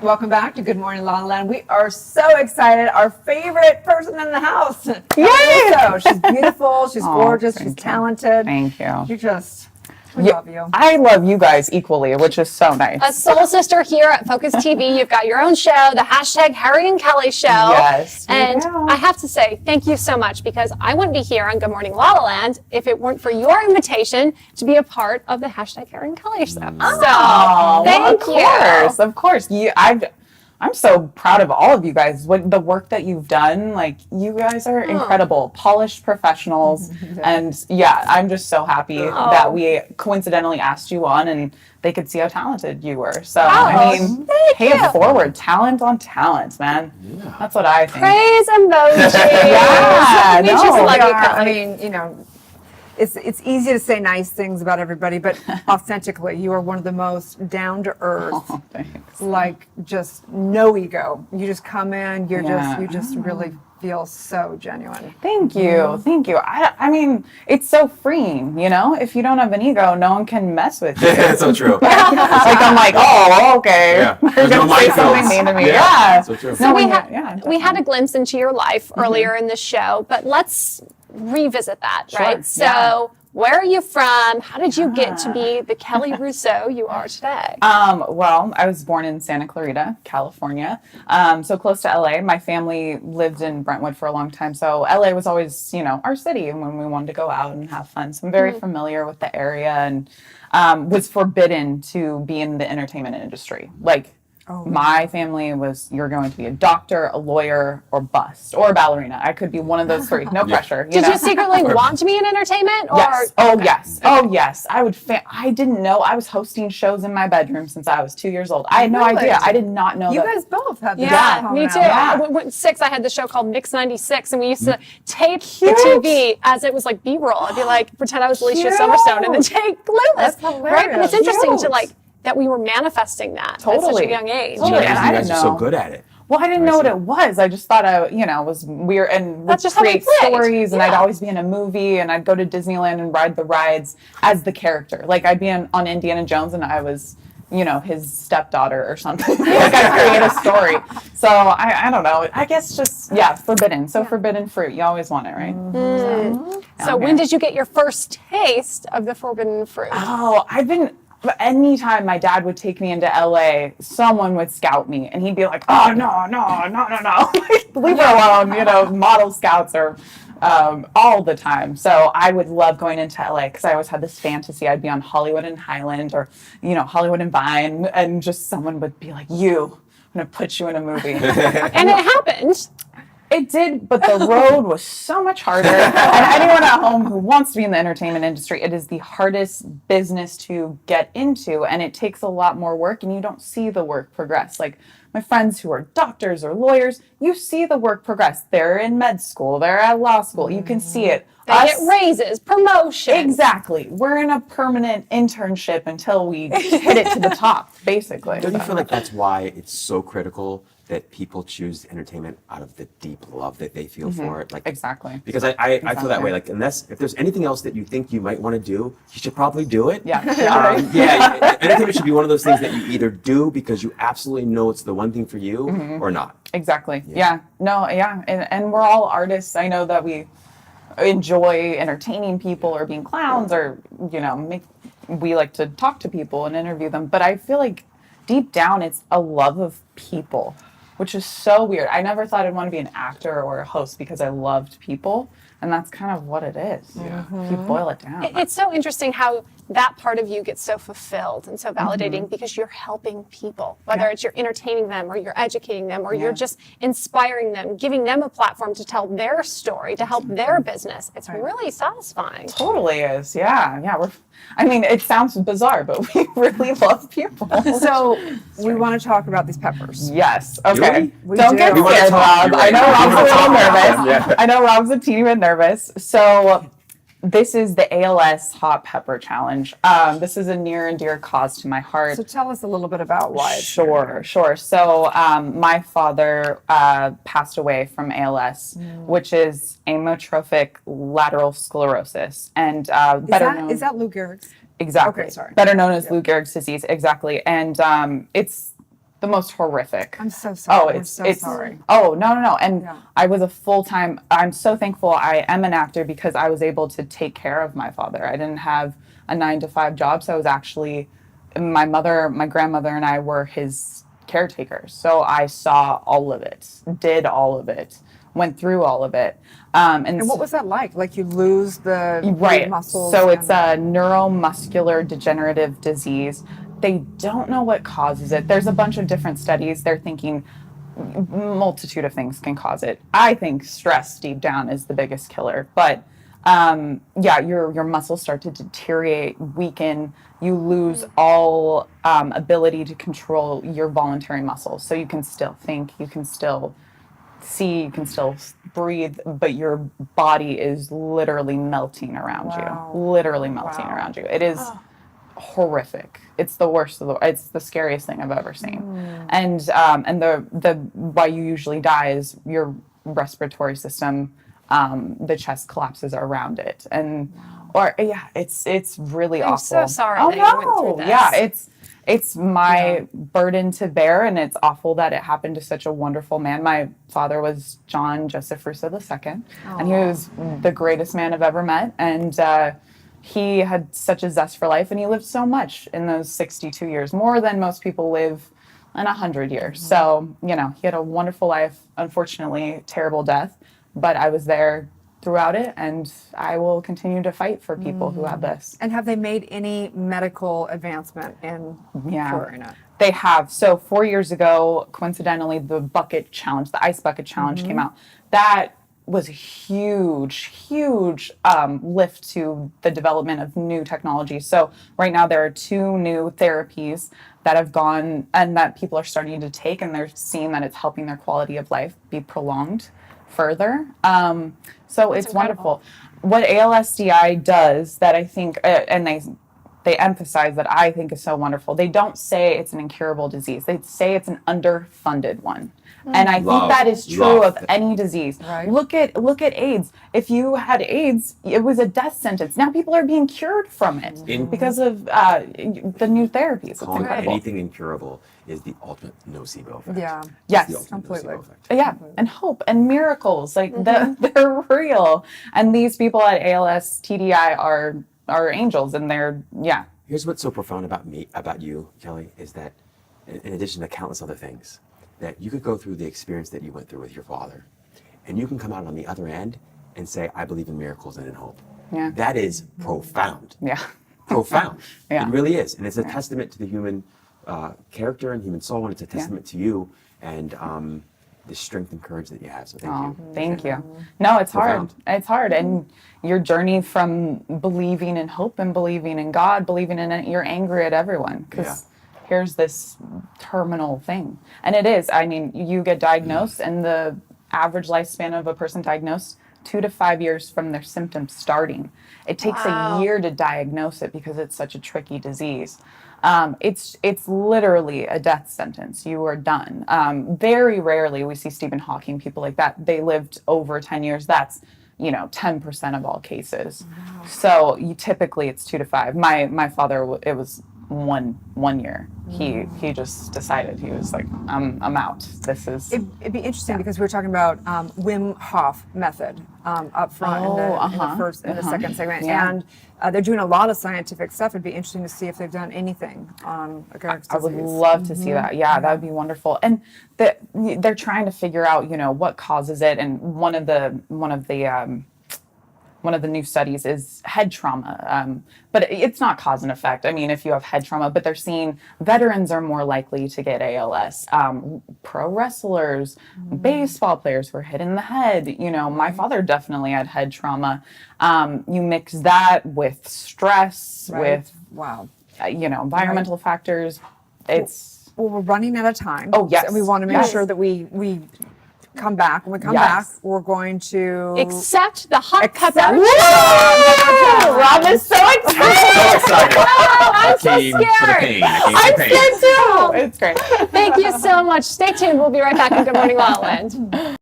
Welcome back to Good Morning LaLa. We are so excited. Our favorite person in the house, Yay! Russo. She's beautiful. She's gorgeous. She's talented. Thank you. We love you. I love you guys equally, which is so nice. A soul sister here at Focus TV. You've got your own show, the hashtag Harry and Kelly Show. Yes. And I have to say, thank you so much, because I wouldn't be here on Good Morning LaLa Land if it weren't for your invitation to be a part of the hashtag Harry and Kelly Show. Oh, thank you. Of course. I'm so proud of all of you guys. What the work that you've done, like you guys are incredible, polished professionals, and I'm just so happy that we coincidentally asked you on, and they could see how talented you were. So I mean, pay it forward, talent on talent, man. Yeah. That's what I think. Praise emojis. Yeah, I mean, you know. It's easy to say nice things about everybody, but authentically, you are one of the most down to earth. Oh, thanks. Like just no ego. You just come in. You just really feel so genuine. Thank you. Thank you. I mean, it's so freeing, you know? If you don't have an ego, no one can mess with you. That's so true. Like, I'm like, oh, okay. Yeah. You're going to say something mean to me. Yeah. So true. So we had a glimpse into your life earlier in the show, but let's revisit that, right? So where are you from? How did you get to be the Kelly Russo you are today? Well, I was born in Santa Clarita, California, so close to LA. My family lived in Brentwood for a long time, so LA was always, you know, our city when we wanted to go out and have fun. So I'm very familiar with the area, and was forbidden to be in the entertainment industry. Like, my family was, you're going to be a doctor, a lawyer, or bust, or a ballerina. I could be one of those three. No pressure. Did you secretly want to be in entertainment? Or? Yes. Oh, yes. Oh, yes. I didn't know. I was hosting shows in my bedroom since I was 2 years old. I had no idea. I did not know you guys both had this. Yeah, me too. At 6, I had the show called Mix 96, and we used to tape the TV as it was like B-roll. I'd be like, pretend I was Alicia Silverstone, and then take Clueless. That's hilarious. Right? But it's interesting to like, that we were manifesting that at such a young age. You guys are so good at it. Well, I didn't know what it was. I just thought was weird and would create stories, and I'd always be in a movie, and I'd go to Disneyland and ride the rides as the character. Like I'd be on Indiana Jones, and I was, his stepdaughter or something. Like I'd create a story. So I don't know. I guess just forbidden. So forbidden fruit. You always want it, right? So when did you get your first taste of the forbidden fruit? Oh, anytime my dad would take me into LA, someone would scout me, and he'd be like, oh, no. Leave her alone, model scouts are all the time. So I would love going into LA because I always had this fantasy I'd be on Hollywood and Highland or, Hollywood and Vine, and just someone would be like, I'm going to put you in a movie. And it happened. It did, but the road was so much harder. And anyone at home who wants to be in the entertainment industry, it is the hardest business to get into, and it takes a lot more work, and you don't see the work progress. Like my friends who are doctors or lawyers, you see the work progress. They're in med school, they're at law school, you can see it. They get raises, promotions. Exactly. We're in a permanent internship until we hit it to the top, basically. Don't you feel like that's why it's so critical that people choose entertainment out of the deep love that they feel for it? Like exactly. Because I feel that way. Like if there's anything else that you think you might want to do, you should probably do it. Yeah. Entertainment should be one of those things that you either do because you absolutely know it's the one thing for you or not. Exactly. Yeah. And we're all artists. I know that we enjoy entertaining people or being clowns or, we like to talk to people and interview them. But I feel like deep down, it's a love of people, which is so weird. I never thought I'd want to be an actor or a host because I loved people. And that's kind of what it is. Yeah. If you boil it down. It's so interesting how that part of you gets so fulfilled and so validating because you're helping people, whether it's you're entertaining them or you're educating them or you're just inspiring them, giving them a platform to tell their story, to help their business. It's really satisfying. Totally is. Yeah. It sounds bizarre, but we really love people. So we want to talk about these peppers. Yes. Okay. We Don't get scared, Rob. I know Rob's a little nervous. Yeah. I know Rob's a teeny bit nervous. So this is the ALS Hot Pepper Challenge. This is a near and dear cause to my heart. So tell us a little bit about why. Sure. So my father passed away from ALS, which is amyotrophic lateral sclerosis, and is that Lou Gehrig's? Exactly. Okay, sorry. Better known as Lou Gehrig's disease. Exactly. And it's the most horrific. I'm so sorry. Oh, We're it's so sorry. Oh, no. And Yeah. I was a full-time, I'm so thankful I am an actor because I was able to take care of my father. I didn't have a 9-to-5 job, so I was actually, my grandmother and I were his caretakers. So I saw all of it, did all of it, went through all of it. And what was that like? Like you lose the Right. muscles? So it's and- a neuromuscular degenerative disease. They don't know what causes it. There's a bunch of different studies. They're thinking multitude of things can cause it. I think stress deep down is the biggest killer. But yeah, your muscles start to deteriorate, weaken. You lose all ability to control your voluntary muscles. So you can still think, you can still see, you can still breathe, but your body is literally melting around Wow. you. Literally melting Wow. around you. It is horrific. It's the worst of the. It's the scariest thing I've ever seen. And the why you usually die is your respiratory system. The chest collapses around it, and or yeah, it's really I'm awful. so sorry Oh that you no, went through this. yeah, it's my burden to bear, and it's awful that it happened to such a wonderful man. My father was John Joseph Russo II, and he was the greatest man I've ever met, and he had such a zest for life, and he lived so much in those 62 years, more than most people live in 100 years. So, he had a wonderful life, unfortunately, terrible death, but I was there throughout it, and I will continue to fight for people who have this. And have they made any medical advancement in curing it? They have. So 4 years ago, coincidentally, the bucket challenge, the ice bucket challenge came out. That was a huge lift to the development of new technology. So right now there are 2 new therapies that have gone and that people are starting to take, and they're seeing that it's helping their quality of life be prolonged further. So it's wonderful. What ALSDI does that I think, and they emphasize that I think is so wonderful. They don't say it's an incurable disease. They say it's an underfunded one. And I think that is true of any disease. Right. Look at AIDS. If you had AIDS, it was a death sentence. Now people are being cured from it because of the new therapies. It's Calling incredible. anything incurable is the ultimate nocebo effect. Yeah. It's Yes. the ultimate Completely. nocebo effect. Yeah, and hope and miracles, like they're real. And these people at ALS TDI are angels, and they're Here's what's so profound about you, Kelly, is that in addition to countless other things, that you could go through the experience that you went through with your father, and you can come out on the other end and say, I believe in miracles and in hope. Yeah. That is profound. Yeah. Profound. Yeah. It really is. And it's a testament to the human character and human soul, and it's a testament to you and the strength and courage that you have. So thank you. Thank you. No, it's Profound. hard. It's hard. And your journey from believing in hope and believing in God, believing in it, you're angry at everyone because here's this terminal thing. And it is. I mean, you get diagnosed, and the average lifespan of a person diagnosed 2 to 5 years from their symptoms starting. It takes a year to diagnose it because it's such a tricky disease. It's literally a death sentence. You are done. Very rarely we see Stephen Hawking, people like that. They lived over 10 years. That's 10% of all cases. Wow. So typically it's 2 to 5. My father, it was one year. He just decided, he was like, I'm out. This is. It'd be interesting because we were talking about Wim Hof method up front in the first, in the second segment, and they're doing a lot of scientific stuff. It'd be interesting to see if they've done anything on Greg's I would disease. love to see that. Yeah, that would be wonderful. And they're trying to figure out, what causes it. And one of the new studies is head trauma, but it's not cause and effect. I mean, if you have head trauma, but they're seeing veterans are more likely to get ALS. Pro wrestlers, baseball players were hit in the head. My father definitely had head trauma. You mix that with stress, with environmental factors. It's we're running out of time. Oh, yes. And we want to make Yes. sure that we come back. When we come back, we're going to Accept the hot pepper. Rob is so excited. I'm so Came for the scared. pain. I came for I'm the pain. scared too. It's great. Thank you so much. Stay tuned. We'll be right back in Good Morning La La Land.